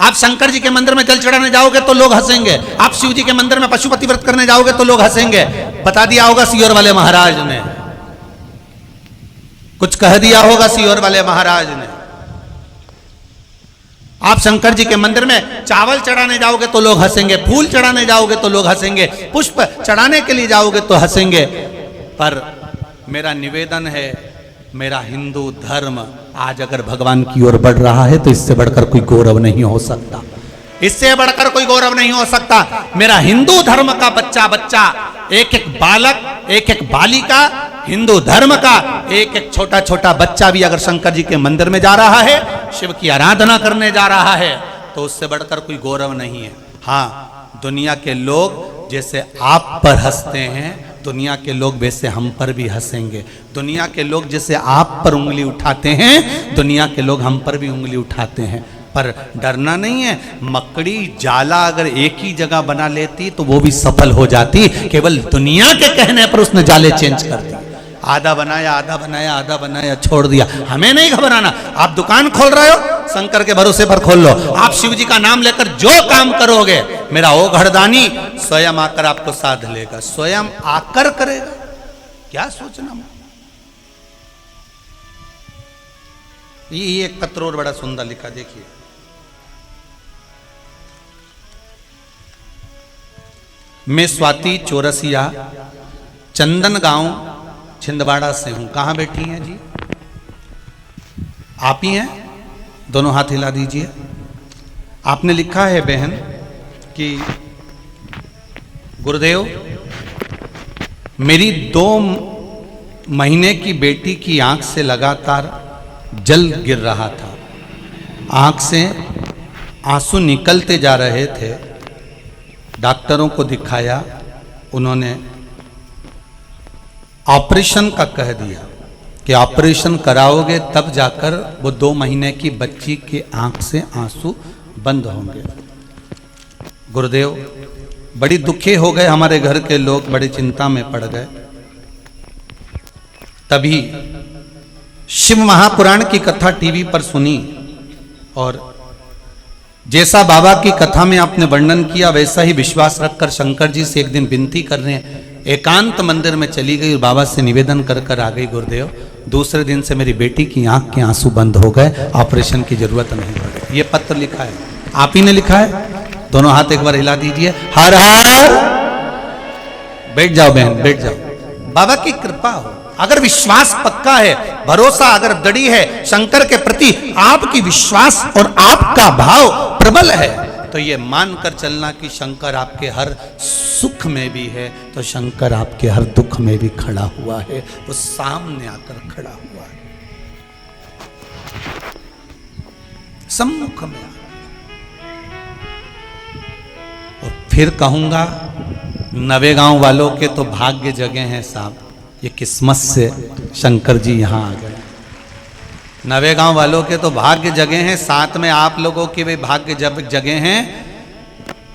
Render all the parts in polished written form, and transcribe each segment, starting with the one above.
आप शंकर जी के मंदिर में जल चढ़ाने जाओगे तो लोग हंसेंगे, आप शिव जी के मंदिर में पशुपति व्रत करने जाओगे तो लोग हंसेंगे। बता दिया होगा सीहोर वाले महाराज ने, कुछ कह दिया होगा सीहोर वाले महाराज ने। आप शंकर जी के मंदिर में चावल चढ़ाने जाओगे तो लोग हंसेंगे, फूल चढ़ाने जाओगे तो लोग हंसेंगे, पुष्प चढ़ाने के लिए जाओगे तो हंसेंगे। पर मेरा निवेदन है, मेरा हिंदू धर्म आज अगर भगवान की ओर बढ़ रहा है तो इससे बढ़कर कोई गौरव नहीं हो सकता, इससे बढ़कर कोई गौरव नहीं हो सकता। मेरा हिंदू धर्म का बच्चा बच्चा, एक एक बालक, एक एक बालिका, हिंदू धर्म का एक एक छोटा छोटा बच्चा भी अगर शंकर जी के मंदिर में जा रहा है, शिव की आराधना करने जा रहा है, तो उससे बढ़कर कोई गौरव नहीं है। हाँ, दुनिया के लोग जैसे आप पर हंसते हैं, दुनिया के लोग वैसे हम पर भी हंसेंगे। दुनिया के लोग जैसे आप पर उंगली उठाते हैं, दुनिया के लोग हम पर भी उंगली उठाते हैं। पर डरना नहीं है। मकड़ी जाला अगर एक ही जगह बना लेती तो वो भी सफल हो जाती, केवल दुनिया के कहने पर उसने जाले चेंज कर दिए। आधा बनाया, आधा बनाया, आधा बनाया, छोड़ दिया। हमें नहीं घबराना। आप दुकान खोल रहे हो, शंकर के भरोसे पर खोल लो। आप शिव जी का नाम लेकर जो काम करोगे, मेरा ओ घड़दानी स्वयं आकर आपको साध लेगा, स्वयं आकर करेगा। क्या सोचना। ये एक पत्र और बड़ा सुंदर लिखा, देखिए। मैं स्वाति चौरसिया चंदन गांव छिंदवाड़ा से हूं। कहां बैठी हैं जी? आप ही हैं? दोनों हाथ हिला दीजिए। आपने लिखा है बहन कि गुरुदेव, मेरी 2 महीने की बेटी की आंख से लगातार जल गिर रहा था, आंख से आंसू निकलते जा रहे थे। डॉक्टरों को दिखाया, उन्होंने ऑपरेशन का कह दिया कि ऑपरेशन कराओगे तब जाकर वो 2 महीने की बच्ची के आंख से आंसू बंद होंगे। गुरुदेव, बड़ी दुखी हो गए, हमारे घर के लोग बड़ी चिंता में पड़ गए। तभी शिव महापुराण की कथा टीवी पर सुनी और जैसा बाबा की कथा में आपने वर्णन किया वैसा ही विश्वास रखकर शंकर जी से एक दिन विनती करने एकांत मंदिर में चली गई और बाबा से निवेदन कर कर आ गई, गुरुदेव दूसरे दिन से मेरी बेटी की आंख के आंसू बंद हो गए, ऑपरेशन की जरूरत नहीं पड़ी। ये पत्र लिखा है, आप ही ने लिखा है। दोनों हाथ एक बार हिला दीजिए। हर हर। बैठ जाओ बहन, बैठ जाओ। बाबा की कृपा हो, अगर विश्वास पक्का है, भरोसा अगर दृढ़ है शंकर के प्रति, आपकी विश्वास और आपका भाव प्रबल है, तो ये मानकर चलना कि शंकर आपके हर सुख में भी है, तो शंकर आपके हर दुख में भी खड़ा हुआ है। वो सामने आकर खड़ा हुआ है, सम्मुख में। और फिर कहूंगा, नवेगांव वालों के तो भाग्य जगे हैं साहब, ये किस्मत से शंकर जी यहां आ गए। नवेगांव वालों के तो भाग्य जगे हैं, साथ में आप लोगों के भी भाग्य जगे हैं।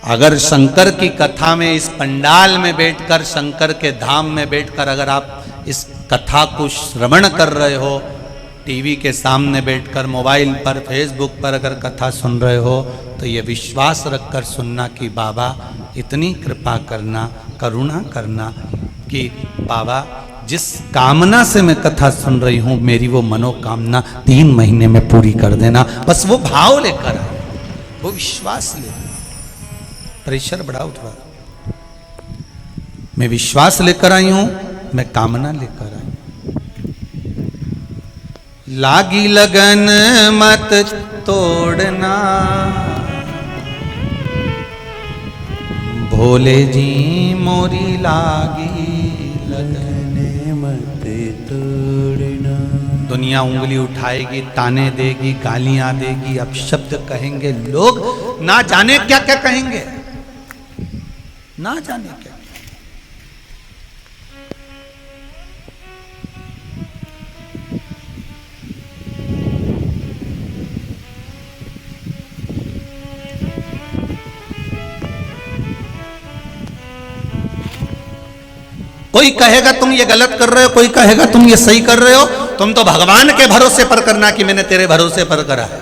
अगर शंकर की कथा में, इस पंडाल में बैठकर, शंकर के धाम में बैठकर अगर आप इस कथा को श्रवण कर रहे हो, टीवी के सामने बैठकर, मोबाइल पर, फेसबुक पर अगर कथा सुन रहे हो, तो ये विश्वास रखकर सुनना कि बाबा इतनी कृपा करना, करुणा करना कि बाबा जिस कामना से मैं कथा सुन रही हूं, मेरी वो मनोकामना 3 महीने में पूरी कर देना। बस वो भाव लेकर आए, वो विश्वास ले। प्रेशर बढ़ाओ थोड़ा। मैं विश्वास लेकर आई हूं, मैं कामना लेकर आई। लागी लगन मत तोड़ना, भोले जी मोरी लागी लगन मत तोड़ना। दुनिया उंगली उठाएगी, ताने देगी, गालियां देगी, अपशब्द कहेंगे लोग, ना जाने क्या क्या कहेंगे, ना जाने क्या। कोई कहेगा तुम ये गलत कर रहे हो, कोई कहेगा तुम ये सही कर रहे हो। तुम तो भगवान के भरोसे पर करना कि मैंने तेरे भरोसे पर करा है।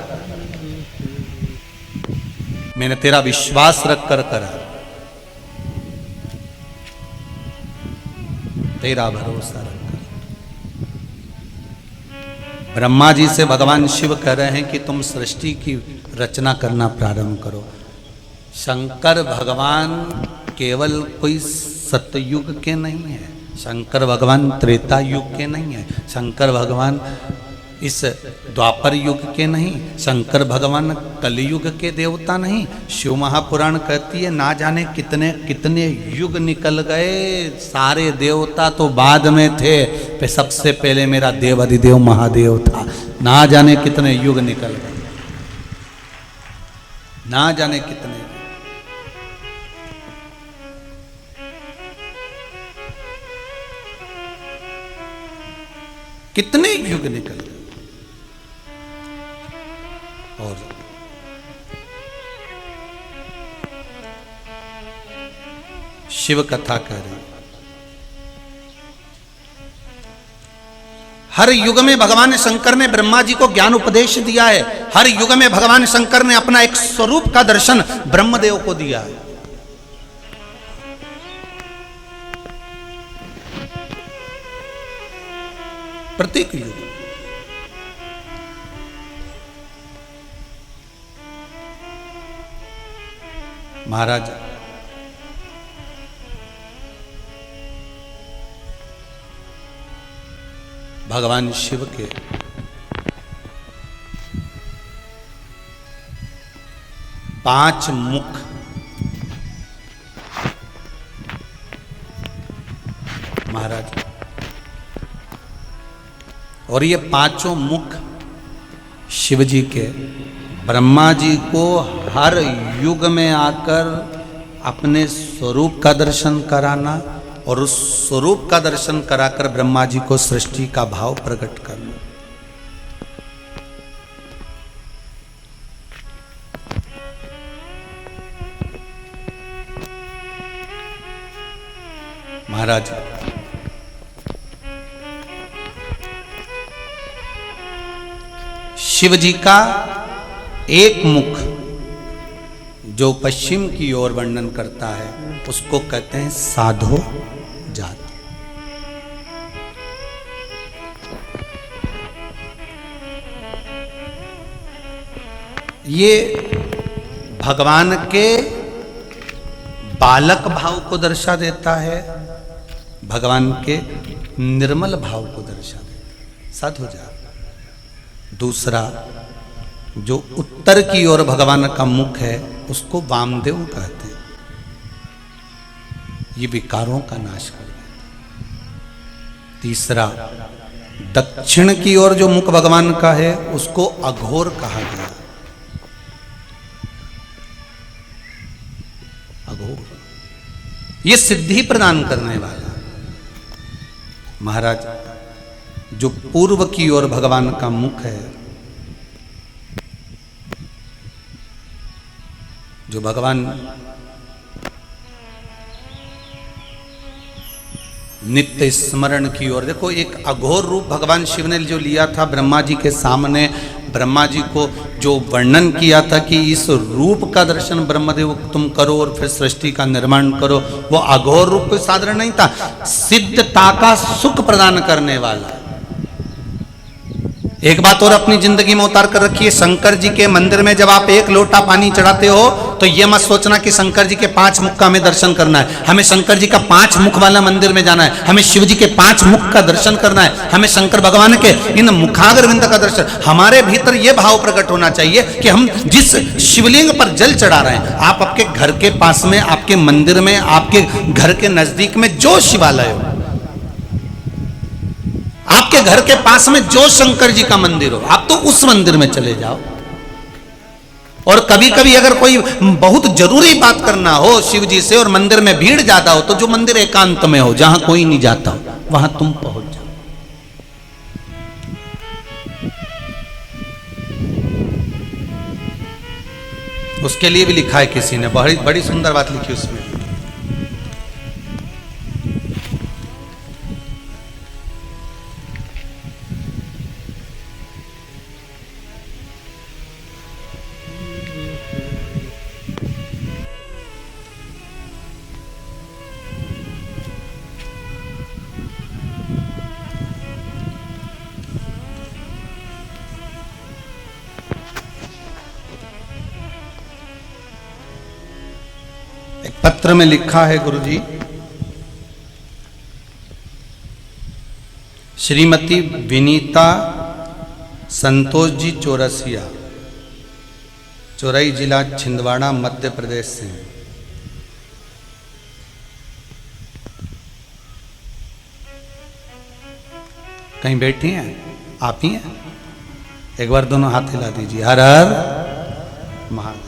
मैंने तेरा विश्वास रख कर करा, तेरा भरोसा रखकर। ब्रह्मा जी से भगवान शिव कह रहे हैं कि तुम सृष्टि की रचना करना प्रारंभ करो। शंकर भगवान केवल कोई सतयुग के नहीं है, शंकर भगवान त्रेता युग के नहीं है, शंकर भगवान इस द्वापर युग के नहीं, शंकर भगवान कलयुग के देवता नहीं। शिव महापुराण कहती है ना जाने कितने कितने युग निकल गए, सारे देवता तो बाद में थे, पे सबसे पहले मेरा देव अधिदेव महादेव था। ना जाने कितने युग निकल गए, ना जाने कितने। कितने युग निकल गए। और शिव कथा कह रही, हर युग में भगवान शंकर ने ब्रह्मा जी को ज्ञान उपदेश दिया है। हर युग में भगवान शंकर ने अपना एक स्वरूप का दर्शन ब्रह्मदेव को दिया है। प्रत्येक युग महाराज भगवान शिव के पांच मुख महाराज, और ये पांचों मुख शिव जी के ब्रह्मा जी को हर युग में आकर अपने स्वरूप का दर्शन कराना और उस स्वरूप का दर्शन कराकर ब्रह्मा जी को सृष्टि का भाव प्रकट करना। महाराज शिव जी का एक मुख जो पश्चिम की ओर वर्णन करता है उसको कहते हैं साधो जात। ये भगवान के बालक भाव को दर्शा देता है, भगवान के निर्मल भाव को दर्शा देता है, साधो जात। दूसरा जो उत्तर की ओर भगवान का मुख है उसको वामदेव कहते हैं, ये विकारों का नाश कर देता है। तीसरा दक्षिण की ओर जो मुख भगवान का है उसको अघोर कहा गया। अघोर ये सिद्धि प्रदान करने वाला। महाराज जो पूर्व की ओर भगवान का मुख है, जो भगवान नित्य स्मरण की ओर, देखो एक अघोर रूप भगवान शिव ने जो लिया था ब्रह्मा जी के सामने, ब्रह्मा जी को जो वर्णन किया था कि इस रूप का दर्शन ब्रह्मदेव तुम करो और फिर सृष्टि का निर्माण करो, वो अघोर रूप कोई साधारण नहीं था, सिद्धता का सुख प्रदान करने वाला। एक बात और अपनी जिंदगी में उतार कर रखिए, शंकर जी के मंदिर में जब आप एक लोटा पानी चढ़ाते हो तो ये मत सोचना कि शंकर जी के 5 मुख का हमें दर्शन करना है। हमें शंकर जी का 5 मुख वाला मंदिर में जाना है, हमें शिव जी के 5 मुख का दर्शन करना है, हमें शंकर भगवान के इन मुखाग्रविंद का दर्शन। हमारे भीतर ये भाव प्रकट होना चाहिए कि हम जिस शिवलिंग पर जल चढ़ा रहे हैं, आप आपके घर के पास में, आपके मंदिर में, आपके घर के नजदीक में जो शिवालय हो, आपके घर के पास में जो शंकर जी का मंदिर हो, आप तो उस मंदिर में चले जाओ। और कभी कभी अगर कोई बहुत जरूरी बात करना हो शिव जी से और मंदिर में भीड़ ज्यादा हो, तो जो मंदिर एकांत में हो, जहां कोई नहीं जाता हो, वहां तुम पहुंच जाओ। उसके लिए भी लिखा है किसी ने, बड़ी बड़ी सुंदर बात लिखी उसमें। पत्र में लिखा है गुरुजी, श्रीमती विनीता संतोष जी चौरसिया, चौरई जिला छिंदवाड़ा मध्य प्रदेश से हैं। कहीं बैठी हैं? आप ही हैं? एक बार दोनों हाथ हिला दीजिए। हर हर महादेव।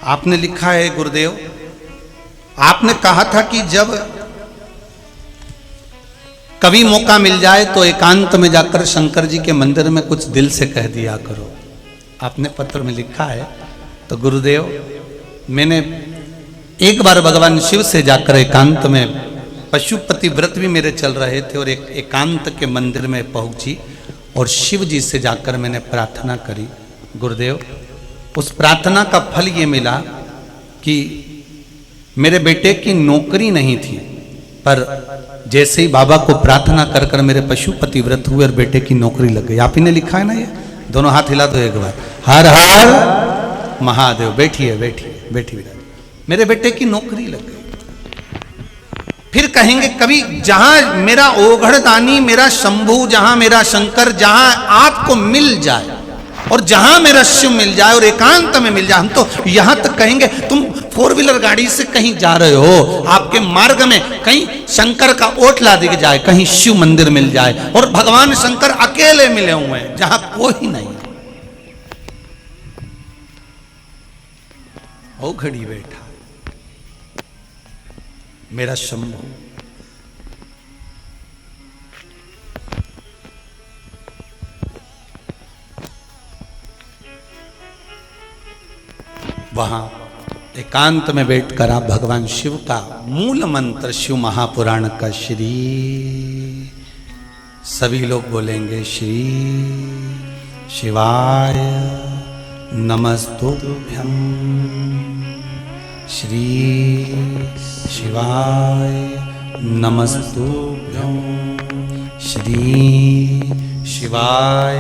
आपने लिखा है गुरुदेव, आपने कहा था कि जब कभी मौका मिल जाए तो एकांत में जाकर शंकर जी के मंदिर में कुछ दिल से कह दिया करो। आपने पत्र में लिखा है। तो गुरुदेव, मैंने एक बार भगवान शिव से जाकर एकांत में, पशुपति व्रत भी मेरे चल रहे थे और एक एकांत के मंदिर में पहुंची और शिव जी से जाकर मैंने प्रार्थना करी। गुरुदेव, उस प्रार्थना का फल ये मिला कि मेरे बेटे की नौकरी नहीं थी, पर जैसे ही बाबा को प्रार्थना कर कर मेरे पशुपति व्रत हुए और बेटे की नौकरी लग गई। आप ही ने लिखा है ना ये? दोनों हाथ हिला दो एक बार। हर हर महादेव। बैठिए बैठिए बैठिए। मेरे बेटे की नौकरी लग गई। फिर कहेंगे कभी जहां मेरा ओघड़दानी, मेरा शंभू, जहां मेरा शंकर, जहां आपको मिल जाए और जहां मेरा शिव मिल जाए और एकांत में मिल जाए, हम तो यहां तक कहेंगे तुम 4 व्हीलर गाड़ी से कहीं जा रहे हो, आपके मार्ग में कहीं शंकर का ओटला दिख जाए, कहीं शिव मंदिर मिल जाए और भगवान शंकर अकेले मिले हुए हैं जहां कोई नहीं। ओ घड़ी बैठा मेरा शंभू, वहां एकांत में बैठकर आप भगवान शिव का मूल मंत्र, शिव महापुराण का श्री, सभी लोग बोलेंगे श्री शिवाय नमस्तुभ्यं, श्री शिवाय नमस्तुभ्यं, श्री शिवाय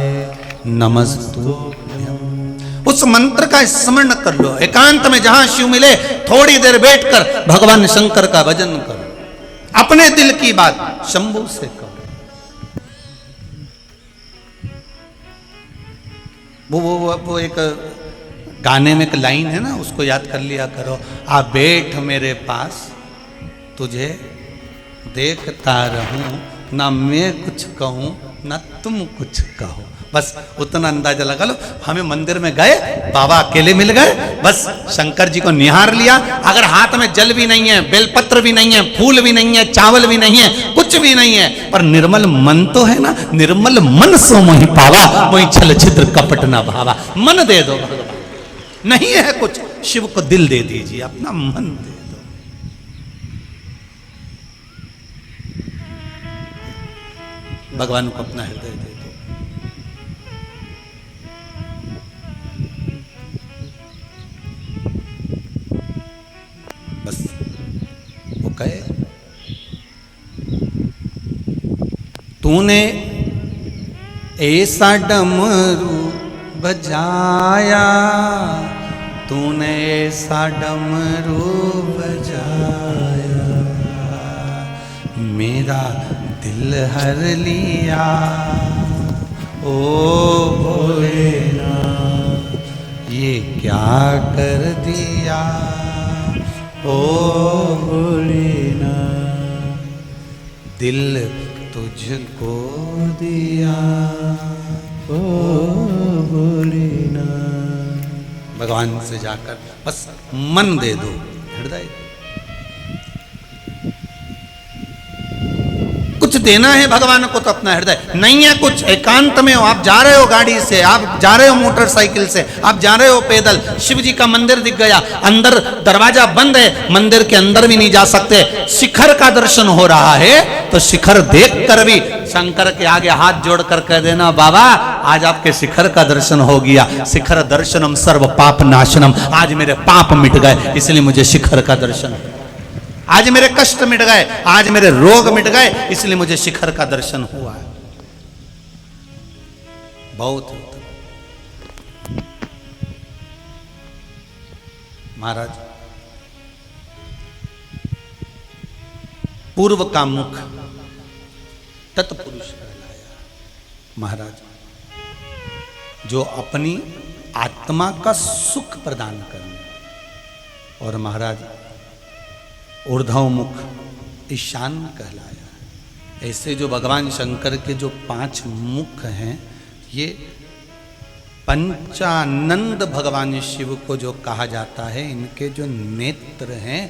नमस्तुभ्यं। उस मंत्र का स्मरण कर लो। एकांत में जहां शिव मिले थोड़ी देर बैठकर भगवान शंकर का भजन करो। अपने दिल की बात शंभू से करो। वो एक गाने में एक लाइन है ना, उसको याद कर लिया करो। आ बैठ मेरे पास, तुझे देखता रहूं, ना मैं कुछ कहूं ना तुम कुछ कहो। बस उतना अंदाजा लगा लो। हमें मंदिर में गए, बाबा अकेले मिल गए, बस शंकर जी को निहार लिया। अगर हाथ में जल भी नहीं है, बेलपत्र भी नहीं है, फूल भी नहीं है, चावल भी नहीं है, कुछ भी नहीं है, पर निर्मल मन तो है ना। निर्मल मन सो मोहि पावा, मोहि छल छिद्र कपट न भावा। मन दे दो भगवान। नहीं है कुछ, शिव को दिल दे दीजिए, अपना मन दे दो। भगवान को अपना हृदय दे दो। बस वो कहे, तूने ऐसा डमरू बजाया, तूने ऐसा डमरू बजाया, मेरा दिल हर लिया। ओ भोलेनाथ, ये क्या कर दिया। ओ भोलेनाथ, दिल तुझको दिया। ओ भोलेनाथ, भगवान से जाकर बस मन दे दो, हृदय। कुछ देना है भगवान को तो अपना हृदय। नहीं है कुछ, एकांत में हो, आप जा रहे हो गाड़ी से, आप जा रहे हो मोटरसाइकिल से, आप जा रहे हो पैदल, शिव जी का मंदिर दिख गया, अंदर दरवाजा बंद है, मंदिर के अंदर भी नहीं जा सकते, शिखर का दर्शन हो रहा है, तो शिखर देख कर भी शंकर के आगे हाथ जोड़कर कह देना, बाबा आज आपके शिखर का दर्शन हो गया। शिखर दर्शनम सर्व पाप नाशनम, आज मेरे पाप मिट गए, इसलिए मुझे शिखर का दर्शन। आज मेरे कष्ट मिट गए, आज मेरे रोग मिट गए, इसलिए मुझे शिखर का दर्शन हुआ है। बहुत ही उत्तम। महाराज, पूर्व का मुख तत्पुरुष कहलाया। महाराज, जो अपनी आत्मा का सुख प्रदान करने, और महाराज ऊर्ध्व मुख ईशान कहलाया। ऐसे जो भगवान शंकर के जो 5 मुख हैं, ये पंचानंद भगवान शिव को जो कहा जाता है, इनके जो नेत्र हैं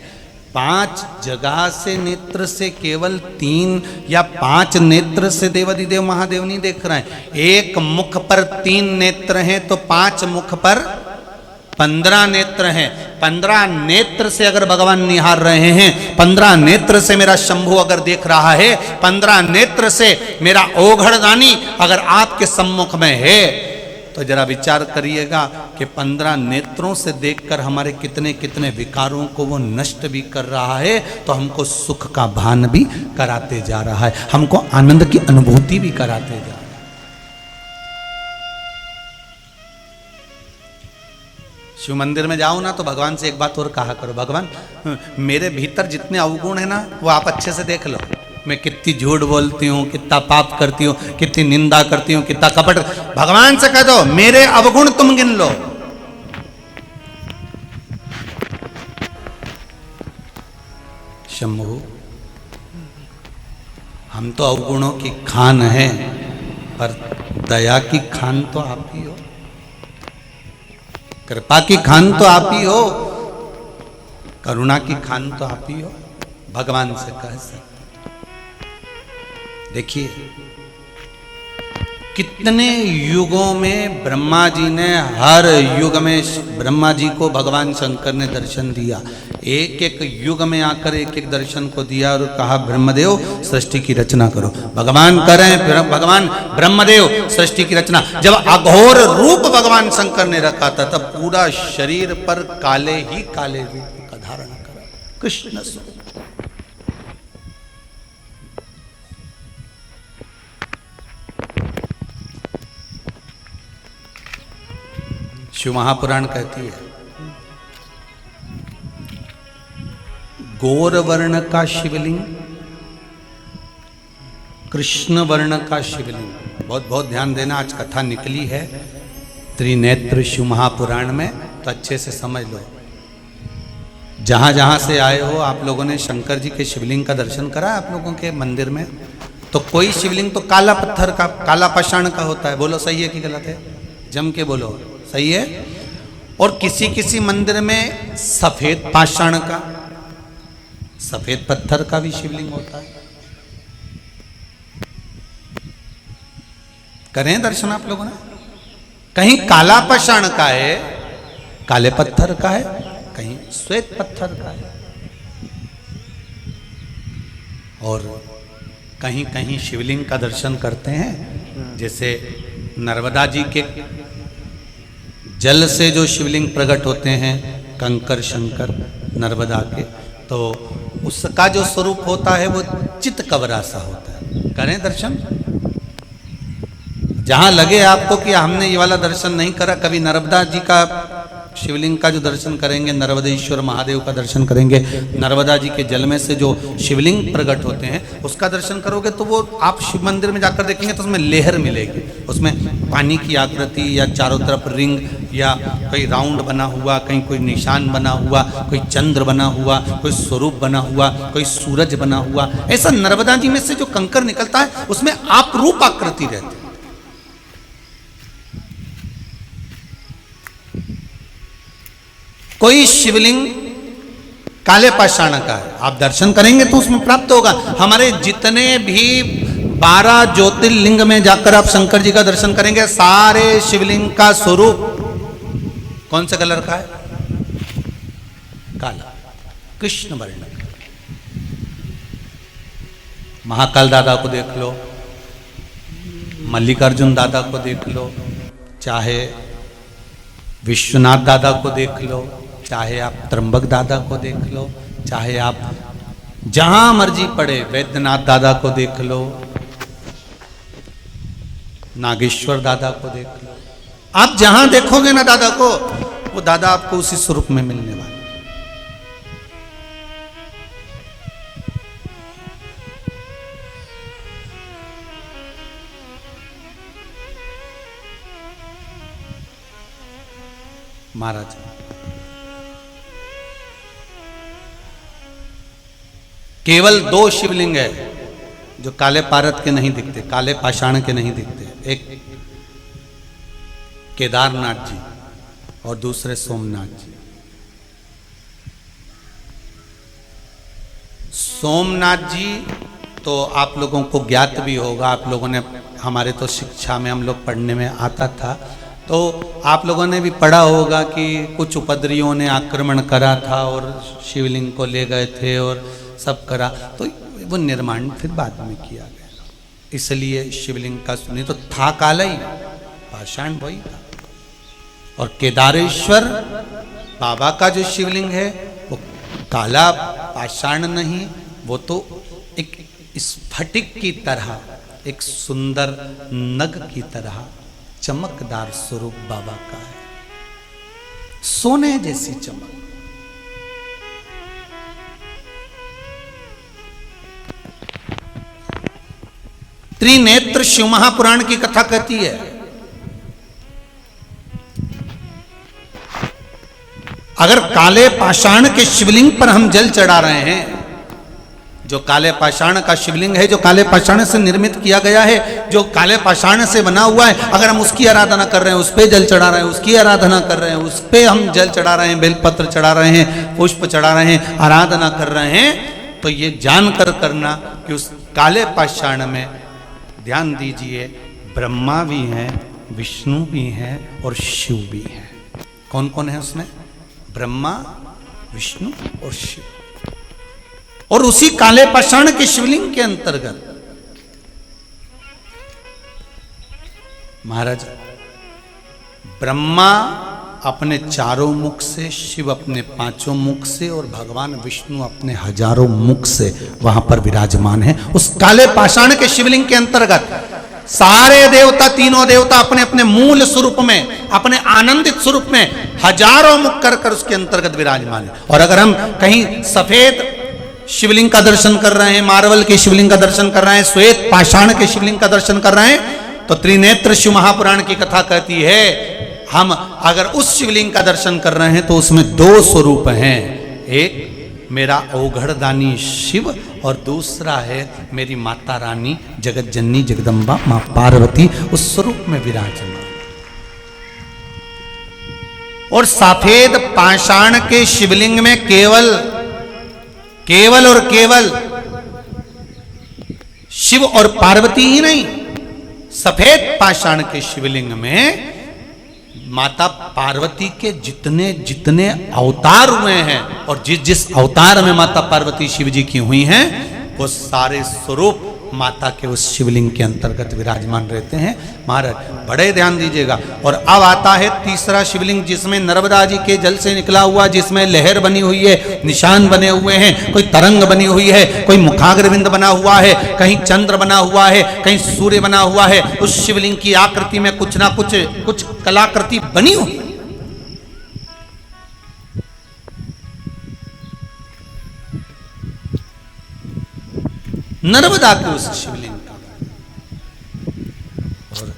5 जगह से नेत्र से केवल 3 या 5 नेत्र से देवादिदेव महादेव नहीं देख रहे हैं। एक मुख पर 3 नेत्र हैं तो 5 मुख पर 15 नेत्र हैं। 15 नेत्र से अगर भगवान निहार रहे हैं, 15 नेत्र से मेरा शंभु अगर देख रहा है, 15 नेत्र से मेरा ओघड़दानी अगर आपके सम्मुख में है, तो जरा विचार करिएगा कि 15 नेत्रों से देखकर हमारे कितने कितने विकारों को वो नष्ट भी कर रहा है, तो हमको सुख का भान भी कराते जा रहा है, हमको आनंद की अनुभूति भी कराते जा रहा है। शिव मंदिर में जाओ ना तो भगवान से एक बात और कहा करो, भगवान मेरे भीतर जितने अवगुण है ना वो आप अच्छे से देख लो। मैं कितनी झूठ बोलती हूँ, कितना पाप करती हूँ, कितनी निंदा करती हूँ, कितना कपट। भगवान से कह दो मेरे अवगुण तुम गिन लो। शंभु, हम तो अवगुणों की खान हैं, पर दया की खान तो आप ही हो, कृपा की खान तो आप ही हो, करुणा की खान तो आप ही हो। भगवान से कह सकते। देखिए कितने युगों में ब्रह्मा जी ने, हर युग में ब्रह्मा जी को भगवान शंकर ने दर्शन दिया। एक एक युग में आकर एक एक दर्शन को दिया और कहा ब्रह्मदेव सृष्टि की रचना करो। भगवान करें, भगवान ब्रह्मदेव सृष्टि की रचना। जब अघोर रूप भगवान शंकर ने रखा था, तब पूरा शरीर पर काले ही काले रूप का धारण करा, कृष्ण स्वरूप। शिव महापुराण कहती है, गौर वर्ण का शिवलिंग, कृष्ण वर्ण का शिवलिंग। बहुत बहुत ध्यान देना, आज कथा निकली है त्रिनेत्र शिव महापुराण में, तो अच्छे से समझ लो। जहां जहां से आए हो आप लोगों ने शंकर जी के शिवलिंग का दर्शन करा आप लोगों के मंदिर में? तो कोई शिवलिंग तो काला पत्थर का, काला पाषाण का होता है। बोलो सही है कि गलत है? जम के बोलो, सही है। और किसी किसी मंदिर में सफेद पाषाण का, सफेद पत्थर का भी शिवलिंग होता है। करें दर्शन आप लोगों ने? कहीं काला पाषाण का है, काले पत्थर का है, कहीं श्वेत पत्थर का है, और कहीं कहीं शिवलिंग का दर्शन करते हैं। जैसे नर्मदा जी के जल से जो शिवलिंग प्रकट होते हैं, कंकर शंकर नर्मदा के, तो उसका जो स्वरूप होता है वो चित कबरा सा होता है। करें दर्शन? जहां लगे आपको कि हमने ये वाला दर्शन नहीं करा, कभी नर्मदा जी का शिवलिंग का जो दर्शन करेंगे, नर्मदेश्वर महादेव का दर्शन करेंगे, नर्मदा जी के जल में से जो शिवलिंग प्रकट होते हैं उसका दर्शन करोगे, तो वो आप शिव मंदिर में जाकर देखेंगे तो उसमें लेहर मिलेगी, उसमें पानी की आकृति या चारों तरफ रिंग या कोई राउंड बना हुआ, कहीं कोई निशान बना हुआ, कोई चंद्र बना हुआ, कोई स्वरूप बना हुआ, कोई सूरज बना हुआ। ऐसा नर्मदा जी में से जो कंकर निकलता है उसमें आप रूप आकृति रहती है। कोई शिवलिंग काले पाषाण का है, आप दर्शन करेंगे तो उसमें प्राप्त होगा। हमारे जितने भी 12 ज्योतिर्लिंग में जाकर आप शंकर जी का दर्शन करेंगे, सारे शिवलिंग का स्वरूप कौन से कलर का है? काला, कृष्ण वर्ण का। महाकाल दादा को देख लो, मल्लिकार्जुन दादा को देख लो, चाहे विश्वनाथ दादा को देख लो, चाहे आप त्र्यंबक दादा को देख लो, चाहे आप जहां मर्जी पड़े वैद्यनाथ दादा को देख लो, नागेश्वर दादा को देख लो, आप जहां देखोगे ना दादा को, वो दादा आपको उसी स्वरूप में मिलने वाला। महाराज केवल 2 शिवलिंग है जो काले पारत के नहीं दिखते, काले पाषाण के नहीं दिखते। एक केदारनाथ जी और दूसरे सोमनाथ जी। सोमनाथ जी तो आप लोगों को ज्ञात भी होगा, आप लोगों ने, हमारे तो शिक्षा में हम लोग पढ़ने में आता था, तो आप लोगों ने भी पढ़ा होगा कि कुछ उपद्रवियों ने आक्रमण करा था और शिवलिंग को ले गए थे और सब करा, तो वो निर्माण फिर बाद में किया गया। इसलिए शिवलिंग का सुनी तो था काला ही, पाषाण वही था। और केदारेश्वर बाबा का जो शिवलिंग है वो काला पाषाण नहीं, वो तो एक स्फटिक की तरह, एक सुंदर नग की तरह चमकदार स्वरूप बाबा का है, सोने जैसी चमक। त्रिनेत्र शिव महापुराण की कथा कहती है, अगर काले पाषाण के शिवलिंग पर हम जल चढ़ा रहे हैं, जो काले पाषाण का शिवलिंग है, जो काले पाषाण से निर्मित किया गया है, जो काले पाषाण से बना हुआ है, अगर हम उसकी आराधना कर रहे हैं, उस पे जल चढ़ा रहे हैं, उसकी आराधना कर रहे हैं, उस पे हम जल चढ़ा रहे हैं, बेलपत्र चढ़ा रहे हैं, पुष्प चढ़ा रहे हैं, आराधना कर रहे हैं, तो ये जानकर करना कि उस काले पाषाण में, ध्यान दीजिए, ब्रह्मा भी हैं, विष्णु भी हैं और शिव भी हैं। कौन कौन है उसमें? ब्रह्मा, विष्णु और शिव। और उसी काले पाषाण के शिवलिंग के अंतर्गत महाराज ब्रह्मा अपने 4 मुख से, शिव अपने 5 मुख से और भगवान विष्णु अपने 1000 मुख से वहां पर विराजमान है। उस काले पाषाण के शिवलिंग के अंतर्गत सारे देवता, तीनों देवता अपने अपने मूल स्वरूप में, अपने आनंदित स्वरूप में 1000 मुख कर उसके अंतर्गत विराजमान है। और अगर हम कहीं सफेद शिवलिंग का दर्शन कर रहे हैं, मार्बल के शिवलिंग का दर्शन कर रहे हैं, श्वेत पाषाण के शिवलिंग का दर्शन कर रहे हैं, तो त्रिनेत्र शिव महापुराण की कथा कहती है, हम अगर उस शिवलिंग का दर्शन कर रहे हैं तो उसमें 2 स्वरूप हैं, एक मेरा औघड़दानी शिव और दूसरा है मेरी माता रानी जगत जननी जगदम्बा मां पार्वती, उस स्वरूप में विराजमान। और सफेद पाषाण के शिवलिंग में केवल और केवल शिव और पार्वती ही नहीं, सफेद पाषाण के शिवलिंग में माता पार्वती के जितने जितने अवतार हुए हैं और जिस जिस अवतार में माता पार्वती शिव जी की हुई हैं, वो सारे स्वरूप माता के उस शिवलिंग के अंतर्गत विराजमान रहते हैं। महाराज बड़े ध्यान दीजिएगा। और अब आता है तीसरा शिवलिंग, जिसमें नर्मदा जी के जल से निकला हुआ, जिसमें लहर बनी हुई है, निशान बने हुए हैं, कोई तरंग बनी हुई है, कोई मुखाग्रविंद बना हुआ है, कहीं चंद्र बना हुआ है, कहीं सूर्य बना हुआ है। उस शिवलिंग की आकृति में कुछ ना कुछ कलाकृति बनी हुई। नर्मदा के उस शिवलिंग का, और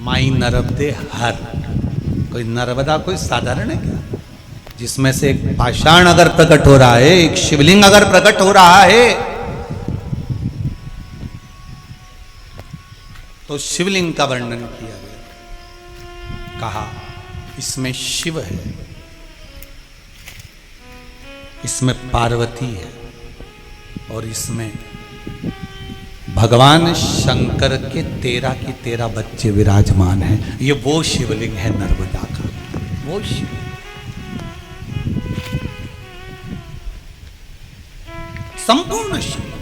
माई नर्मदे हर, कोई नर्मदा कोई साधारण है क्या? जिसमें से एक पाषाण अगर प्रकट हो रहा है, एक शिवलिंग अगर प्रकट हो रहा है, तो शिवलिंग का वर्णन किया गया, कहा इसमें शिव है, इसमें पार्वती है और इसमें भगवान शंकर के 13 की 13 बच्चे विराजमान हैं। ये वो शिवलिंग है नर्मदा का, वो शिव। संपूर्ण शिव।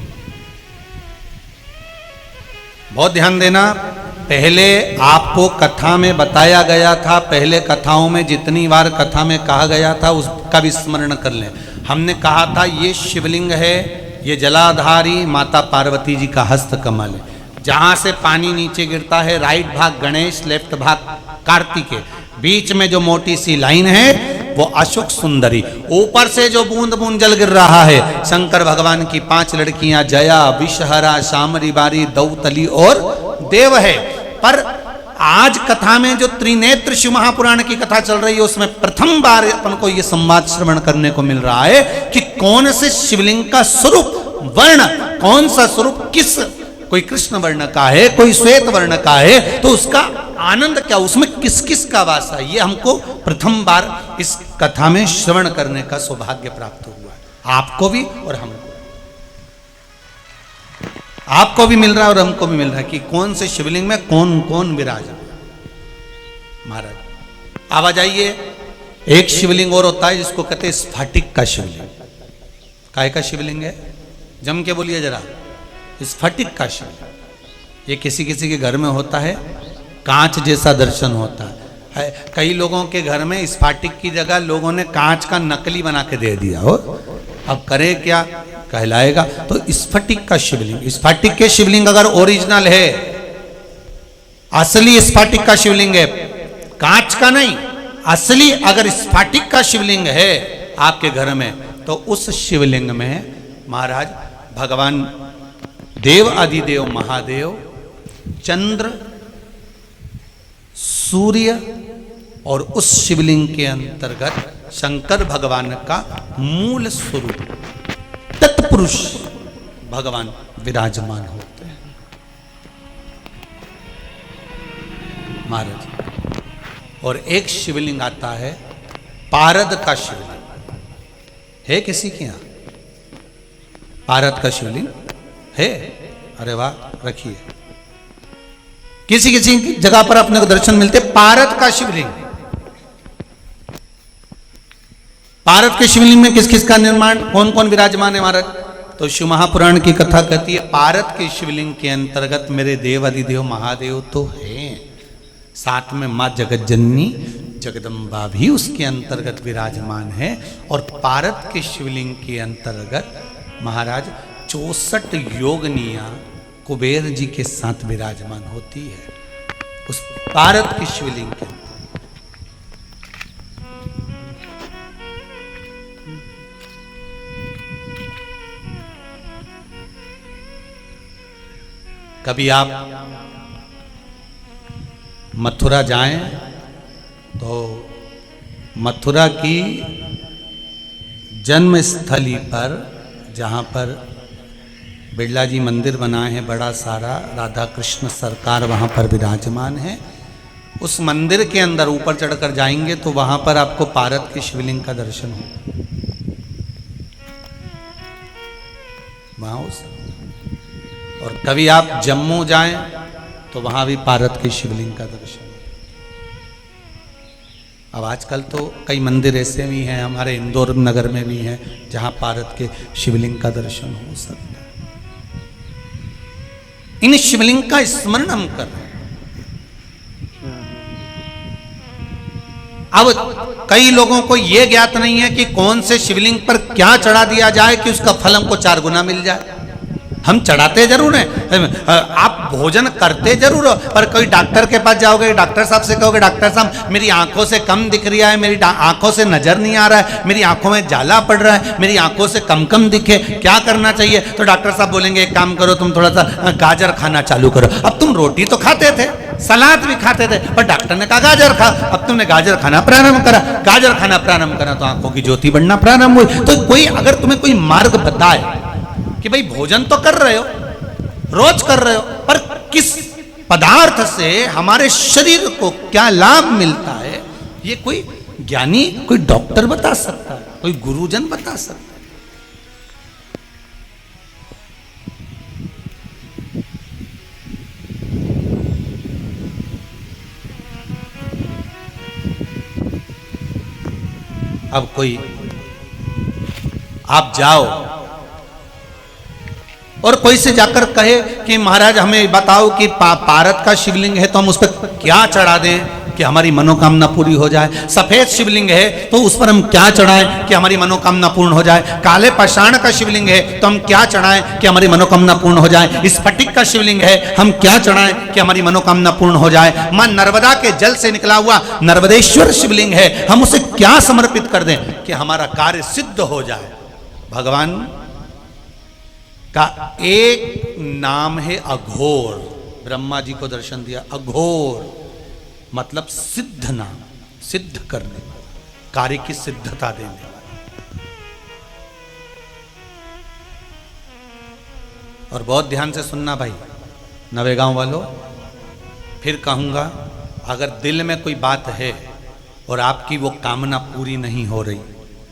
बहुत ध्यान देना, पहले आपको कथा में बताया गया था, पहले कथाओं में जितनी बार कथा में कहा गया था उसका भी स्मरण कर लें। हमने कहा था ये शिवलिंग है, ये जलाधारी माता पार्वती जी का हस्त कमल है। जहां से पानी नीचे गिरता है, राइट भाग गणेश, लेफ्ट भाग कार्तिकेय, बीच में जो मोटी सी लाइन है वो अशोक सुंदरी, ऊपर से जो बूंद बूंद जल गिर रहा है शंकर भगवान की 5 लड़कियां जया, विषहरा, शामरी बारी, दौतली और देव है। पर आज कथा में जो त्रिनेत्र शिव महापुराण की कथा चल रही है उसमें प्रथम बार अपन को यह संवाद श्रवण करने को मिल रहा है कि कौन से शिवलिंग का स्वरूप, वर्ण, कौन सा स्वरूप, किस, कोई कृष्ण वर्ण का है, कोई श्वेत वर्ण का है, तो उसका आनंद क्या, उसमें किस किस का वास है, ये हमको प्रथम बार इस कथा में श्रवण करने का सौभाग्य प्राप्त हुआ है। आपको भी और हमको, आपको भी मिल रहा है और हमको भी मिल रहा है कि कौन से शिवलिंग में कौन कौन विराज महाराज। आवाज आइए, एक शिवलिंग और होता है जिसको कहते हैं स्फटिक का शिवलिंग। काय का शिवलिंग है, जम के बोलिए जरा, स्फटिक का शिवलिंग। ये किसी किसी के घर में होता है, कांच जैसा दर्शन होता है। कई लोगों के घर में स्फटिक की जगह लोगों ने कांच का नकली बना के दे दिया हो, अब करे क्या, कहलाएगा। तो स्फटिक का शिवलिंग, स्फटिक के शिवलिंग अगर ओरिजिनल है, असली स्फटिक का शिवलिंग है, कांच का नहीं, असली अगर स्फटिक का शिवलिंग है आपके घर में, तो उस शिवलिंग में महाराज भगवान देव आदिदेव महादेव, चंद्र, सूर्य और उस शिवलिंग के अंतर्गत शंकर भगवान का मूल स्वरूप तत्पुरुष भगवान विराजमान होते हैं महाराज। और एक शिवलिंग आता है पारद का शिवलिंग, है किसी के यहां पारद का शिवलिंग है? अरे वाह, रखिए। किसी किसी जगह पर अपने को दर्शन मिलते पारद का शिवलिंग। पारद के शिवलिंग में किस किस का निर्माण, कौन कौन विराजमान है महाराज? तो शिव महापुराण की कथा कहती है पारद के शिवलिंग के अंतर्गत मेरे देव आदिदेव महादेव तो हैं, साथ में मां जगत जननी जगदम्बा भी उसके अंतर्गत विराजमान है। और पारद के शिवलिंग के अंतर्गत महाराज 64 योगनियां कुबेर जी के साथ विराजमान होती है उस पारद के शिवलिंग के अंदर। कभी आप मथुरा जाएं तो मथुरा की जन्म स्थली पर, जहां पर बिरला जी मंदिर बनाए हैं बड़ा सारा, राधा कृष्ण सरकार वहाँ पर विराजमान है, उस मंदिर के अंदर ऊपर चढ़कर जाएंगे तो वहाँ पर आपको पारद के शिवलिंग का दर्शन होगा। वहाँ उस, और कभी आप जम्मू जाएं तो वहाँ भी पारद के शिवलिंग का दर्शन। अब आजकल तो कई मंदिर ऐसे भी हैं, हमारे इंदौर नगर में भी हैं जहाँ पारद के शिवलिंग का दर्शन हो सकता है। इन शिवलिंग का स्मरण हम कर रहे हैं। अब कई लोगों को यह ज्ञात नहीं है कि कौन से शिवलिंग पर क्या चढ़ा दिया जाए कि उसका फल हमको 4 गुना मिल जाए। हम चढ़ाते जरूर हैं, आप भोजन करते जरूर हो, पर कोई डॉक्टर के पास जाओगे, डॉक्टर साहब से कहोगे डॉक्टर साहब मेरी आंखों से कम दिख रहा है, मेरी आंखों से नजर नहीं आ रहा है, मेरी आंखों में जाला पड़ रहा है, मेरी आंखों से कम कम दिखे, क्या करना चाहिए? तो डॉक्टर साहब बोलेंगे एक काम करो, तुम थोड़ा सा गाजर खाना चालू करो। अब तुम रोटी तो खाते थे, सलाद भी खाते थे, पर डॉक्टर ने कहा गाजर खा। अब तुमने गाजर खाना प्रारंभ करा, गाजर खाना प्रारंभ करा तो आंखों की ज्योति बढ़ना प्रारंभ हुई। तो कोई अगर तुम्हें कोई मार्ग बताए कि भाई भोजन तो कर रहे हो, रोज कर रहे हो, पर किस पदार्थ से हमारे शरीर को क्या लाभ मिलता है, ये कोई ज्ञानी, कोई डॉक्टर बता सकता है, कोई गुरुजन बता सकता है। अब कोई आप जाओ और कोई से जाकर कहे कि महाराज हमें बताओ कि पारद का शिवलिंग है तो हम उस पर क्या चढ़ा दें, कि हमारी मनोकामना पूरी हो जाए। सफेद शिवलिंग है तो उस पर हम क्या चढ़ाएं कि हमारी मनोकामना पूर्ण हो जाए। काले पाषाण का शिवलिंग है तो हम क्या चढ़ाएं कि हमारी मनोकामना पूर्ण हो जाए। स्फटिक का शिवलिंग है, हम क्या चढ़ाएं कि हमारी मनोकामना पूर्ण हो जाए। मां नर्मदा के जल से निकला हुआ नर्मदेश्वर शिवलिंग है, हम उसे क्या समर्पित कर दें कि हमारा कार्य सिद्ध हो जाए। भगवान का एक नाम है अघोर। ब्रह्मा जी को दर्शन दिया, अघोर मतलब सिद्ध नाम, सिद्ध करने वाला, कार्य की सिद्धता देने वाला। और बहुत ध्यान से सुनना भाई नवेगांव वालों, फिर कहूंगा, अगर दिल में कोई बात है और आपकी वो कामना पूरी नहीं हो रही,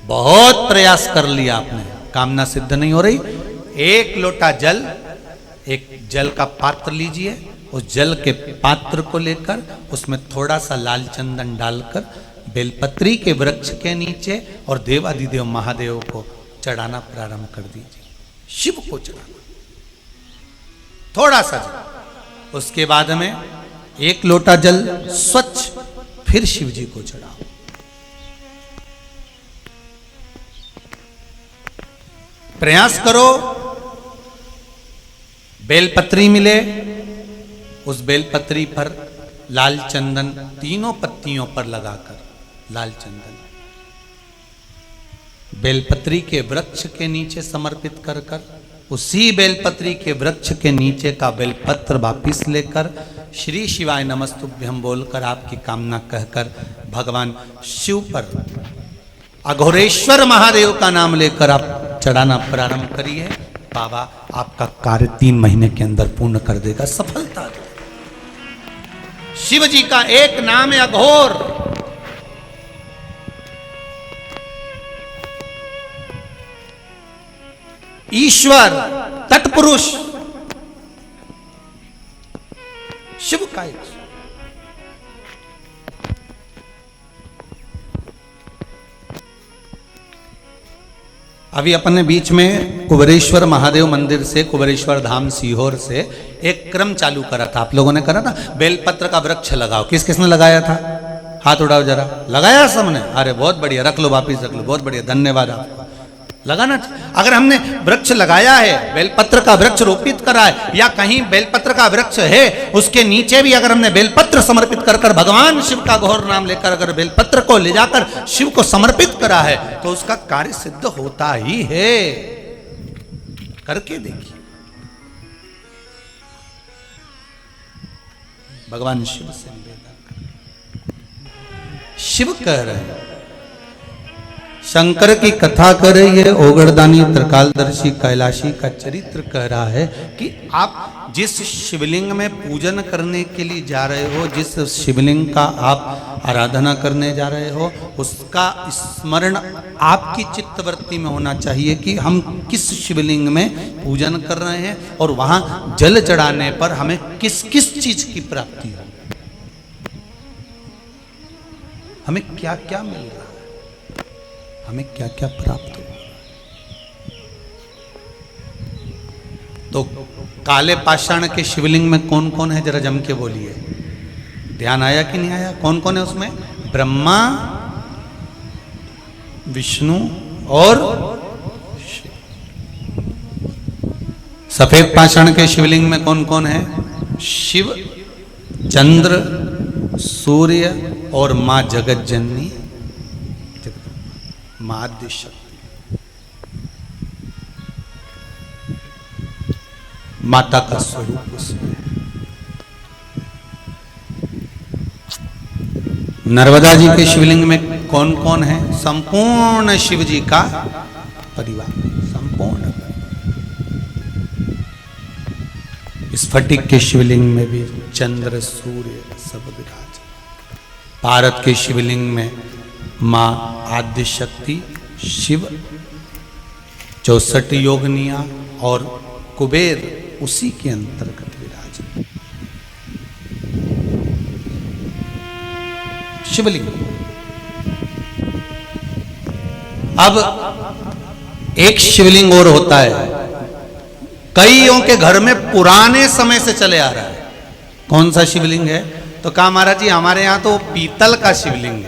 बहुत प्रयास कर लिया आपने, कामना सिद्ध नहीं हो रही, एक लोटा जल, एक जल का पात्र लीजिए, उस जल के पात्र को लेकर उसमें थोड़ा सा लाल चंदन डालकर बेलपत्री के वृक्ष के नीचे और देवादिदेव महादेव को चढ़ाना प्रारंभ कर दीजिए। शिव को चढ़ाना थोड़ा सा जल, उसके बाद में एक लोटा जल स्वच्छ फिर शिव जी को चढ़ाओ। प्रयास करो बेलपत्री मिले, उस बेलपत्री पर लाल चंदन तीनों पत्तियों पर लगाकर लाल चंदन बेलपत्री के वृक्ष के नीचे समर्पित कर कर उसी बेलपत्री के वृक्ष के नीचे का बेलपत्र वापिस लेकर श्री शिवाय नमस्तुभ्यं बोलकर आपकी कामना कहकर भगवान शिव पर अघोरेश्वर महादेव का नाम लेकर आप चढ़ाना प्रारंभ करिए। बाबा आपका कार्य 3 महीने के अंदर पूर्ण कर देगा, सफलता देगा। शिव जी का एक नाम है अघोर। ईश्वर, तत्पुरुष, शिव का एक। अभी अपने बीच में कुबेरेश्वर महादेव मंदिर से, कुबेरेश्वर धाम सीहोर से एक क्रम चालू करा था, आप लोगों ने करा ना, बेलपत्र का वृक्ष लगाओ। किस किसने लगाया था? हाथ उठाओ जरा। लगाया सबने? अरे बहुत बढ़िया, रख लो वापिस रख लो, बहुत बढ़िया, धन्यवाद आपको। लगाना। अगर हमने वृक्ष लगाया है, बेलपत्र का वृक्ष रोपित करा है, या कहीं बेलपत्र का वृक्ष है उसके नीचे भी अगर हमने बेलपत्र समर्पित कर कर भगवान शिव का घोर नाम लेकर अगर बेलपत्र को ले जाकर शिव को समर्पित करा है तो उसका कार्य सिद्ध होता ही है। करके देखिए, भगवान शिव से निवेदन। शिव कह रहे हैं, शंकर की कथा कर रही है, ओगरदानी त्रिकालदर्शी कैलाशी का चरित्र कह रहा है कि आप जिस शिवलिंग में पूजन करने के लिए जा रहे हो, जिस शिवलिंग का आप आराधना करने जा रहे हो, उसका स्मरण आपकी चित्तवृत्ति में होना चाहिए कि हम किस शिवलिंग में पूजन कर रहे हैं और वहां जल चढ़ाने पर हमें किस किस चीज की प्राप्ति हो, हमें क्या क्या मिल रहा है, हमें क्या क्या प्राप्त हो। तो काले पाषाण के शिवलिंग में कौन कौन है जरा जम के बोलिए, ध्यान आया कि नहीं आया? कौन कौन है उसमें? ब्रह्मा, विष्णु और शिव। सफेद पाषाण के शिवलिंग में कौन कौन है? शिव, चंद्र, सूर्य और मां जगत जननी, माध्य शक्ति, माता का स्वरूप उसमें। नर्मदा जी के शिवलिंग में कौन कौन है? संपूर्ण शिव जी का परिवार, संपूर्ण। स्फटिक के शिवलिंग में भी चंद्र सूर्य सब विराज। भारत के शिवलिंग में मां आद्य शक्ति, शिव, 64 योगनिया और कुबेर उसी के अंतर्गत विराज। शिवलिंग। अब एक शिवलिंग और होता है, कईयों के घर में पुराने समय से चले आ रहा है। कौन सा शिवलिंग है? तो कहा महाराज जी हमारे यहाँ तो पीतल का शिवलिंग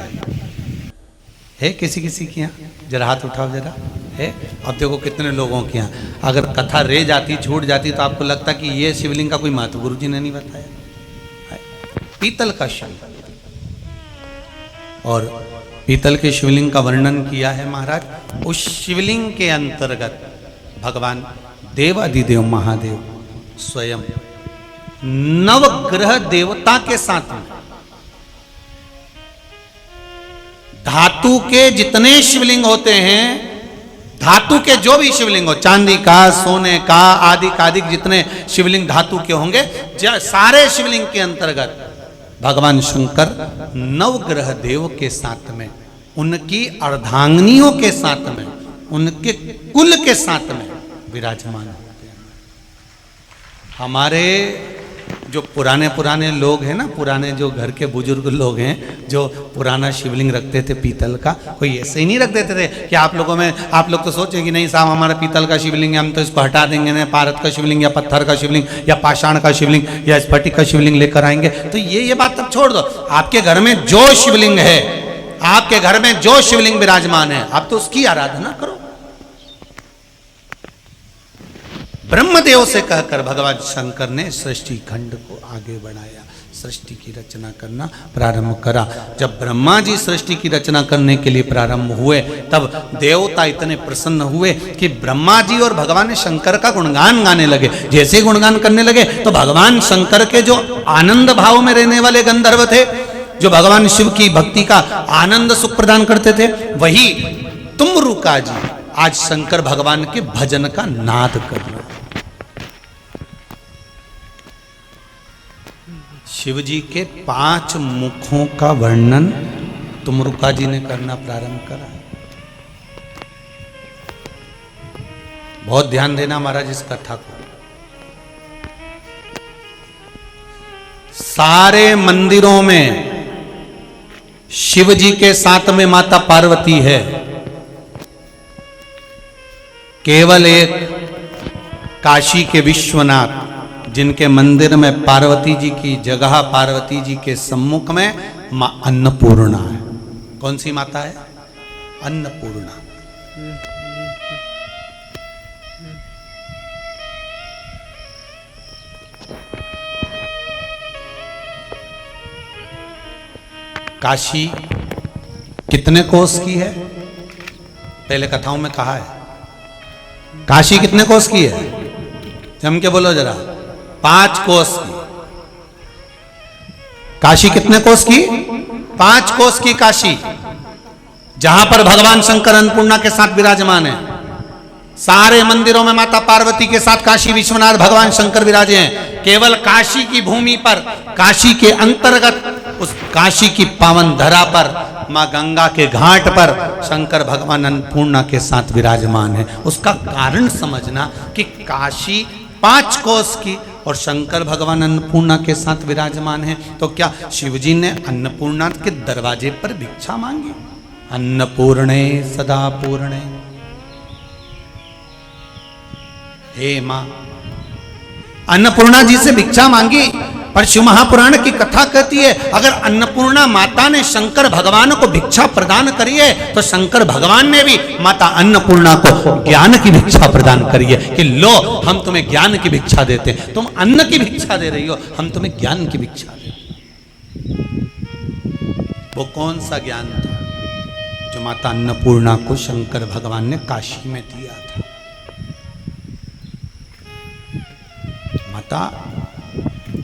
है किसी किसी के यहाँ? जरा हाथ उठाओ जरा, है? अब देखो कितने लोगों के यहाँ। अगर कथा रह जाती, छूट जाती, तो आपको लगता कि ये शिवलिंग का कोई महत्व गुरु जी ने नहीं बताया। पीतल का शिवलिंग, और पीतल के शिवलिंग का वर्णन किया है महाराज। उस शिवलिंग के अंतर्गत भगवान देवाधिदेव महादेव स्वयं नवग्रह देवता के साथ में धातु के जितने शिवलिंग होते हैं, धातु के जो भी शिवलिंग हो, चांदी का, सोने का, आदि कादिक जितने शिवलिंग धातु के होंगे, सारे शिवलिंग के अंतर्गत भगवान शंकर नवग्रह देव के साथ में, उनकी अर्धांगिनियों के साथ में, उनके कुल के साथ में विराजमान होते हैं। हमारे जो पुराने लोग हैं ना, पुराने जो घर के बुजुर्ग लोग हैं, जो पुराना शिवलिंग रखते थे पीतल का, कोई ऐसे ही नहीं रख देते थे कि आप लोगों में, आप लोग तो सोचे कि नहीं साहब हमारा पीतल का शिवलिंग है, हम तो इसको हटा देंगे, ना पारद का शिवलिंग या पत्थर का शिवलिंग या पाषाण का शिवलिंग या स्फटिक का शिवलिंग लेकर आएंगे। तो ये बात तब छोड़ दो। आपके घर में जो शिवलिंग है, आपके घर में जो शिवलिंग विराजमान है, आप तो उसकी आराधना करो। ब्रह्मदेव से कहकर भगवान शंकर ने सृष्टि खंड को आगे बढ़ाया, सृष्टि की रचना करना प्रारंभ करा। जब ब्रह्मा जी सृष्टि की रचना करने के लिए प्रारंभ हुए, तब देवता इतने प्रसन्न हुए कि ब्रह्मा जी और भगवान शंकर का गुणगान गाने लगे। जैसे गुणगान करने लगे तो भगवान शंकर के जो आनंद भाव में रहने वाले गंधर्व थे, जो भगवान शिव की भक्ति का आनंद सुख प्रदान करते थे, वही तुमरुका जी आज शंकर भगवान के भजन का नाद कर रहे। शिव जी के 5 मुखों का वर्णन तुमरुका जी ने करना प्रारंभ करा। बहुत ध्यान देना महाराज इस कथा को। सारे मंदिरों में शिव जी के साथ में माता पार्वती है, केवल एक काशी के विश्वनाथ, जिनके मंदिर में पार्वती जी की जगह, पार्वती जी के सम्मुख में मां अन्नपूर्णा है। कौन सी माता है? अन्नपूर्णा। काशी कितने कोस की है? पहले कथाओं में कहा है। काशी कितने कोस की है? जम के बोलो जरा। 5 कोस की। काशी कितने कोस की? 5 कोस की काशी, जहां पर भगवान शंकर अन्नपूर्णा के साथ विराजमान है। सारे मंदिरों में माता पार्वती के साथ काशी विश्वनाथ भगवान शंकर विराजे हैं। केवल काशी की भूमि पर, काशी के अंतर्गत, उस काशी की पावन धरा पर, मां गंगा के घाट पर शंकर भगवान अन्नपूर्णा के साथ विराजमान है। उसका कारण समझना कि काशी 5 कोस की और शंकर भगवान अन्नपूर्णा के साथ विराजमान है, तो क्या शिवजी ने अन्नपूर्णा के दरवाजे पर भिक्षा मांगी? अन्नपूर्णे सदा पूर्णे, हे मां। अन्नपूर्णा जी से भिक्षा मांगी। पर शिव महापुराण की कथा कहती है, अगर अन्नपूर्णा माता ने शंकर भगवान को भिक्षा प्रदान करी है, तो शंकर भगवान ने भी माता अन्नपूर्णा को ज्ञान की भिक्षा प्रदान करी है कि लो हम तुम्हें ज्ञान की भिक्षा देते हैं। तुम अन्न की भिक्षा दे रही हो, हम तुम्हें ज्ञान की भिक्षा देते हैं। वो कौन सा ज्ञान था जो माता अन्नपूर्णा को शंकर भगवान ने काशी में दिया था? माता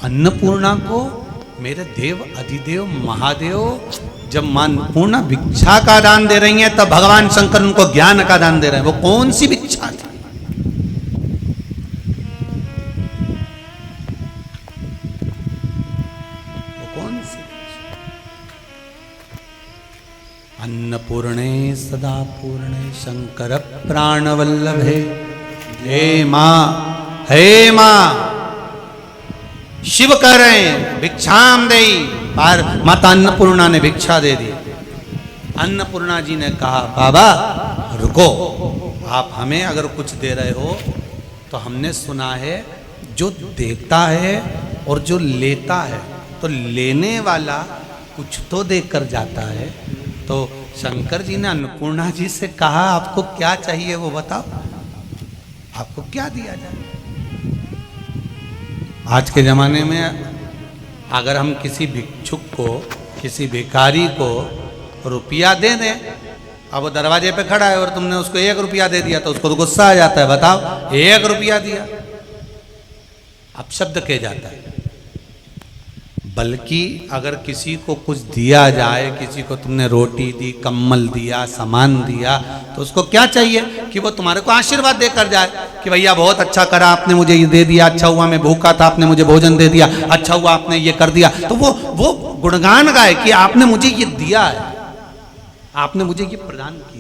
अन्नपूर्णा को मेरे देव अधिदेव महादेव जब मां अन्नपूर्णा भिक्षा का दान दे रही हैं, तब भगवान शंकर उनको ज्ञान का दान दे रहे हैं। वो कौन सी भिक्षा थी? वो कौन सी? अन्नपूर्णे सदा पूर्णे शंकर प्राणवल्लभे, हे मां, हे मां। शिव कह रहे हैं भिक्षाम देई, पर माता अन्नपूर्णा ने भिक्षा दे दी। अन्नपूर्णा जी ने कहा, बाबा रुको, आप हमें अगर कुछ दे रहे हो तो हमने सुना है जो देता है और जो लेता है तो लेने वाला कुछ तो देकर जाता है। तो शंकर जी ने अन्नपूर्णा जी से कहा आपको क्या चाहिए वो बताओ, आपको क्या दिया जाए। आज के जमाने में अगर हम किसी भिक्षुक को, किसी भिखारी को रुपया दे दें, अब वो दरवाजे पे खड़ा है और तुमने उसको 1 रुपया दे दिया तो उसको तो गुस्सा आ जाता है, बताओ 1 रुपया दिया, अपशब्द कह जाता है। बल्कि अगर किसी को कुछ दिया जाए, किसी को तुमने रोटी दी, कम्बल दिया, सामान दिया, तो उसको क्या चाहिए कि वो तुम्हारे को आशीर्वाद देकर जाए कि भैया बहुत अच्छा करा आपने, मुझे ये दे दिया, अच्छा हुआ मैं भूखा था आपने मुझे भोजन दे दिया, अच्छा हुआ आपने ये कर दिया। तो वो गुणगान गाए कि आपने मुझे ये दिया है, आपने मुझे ये प्रदान किया।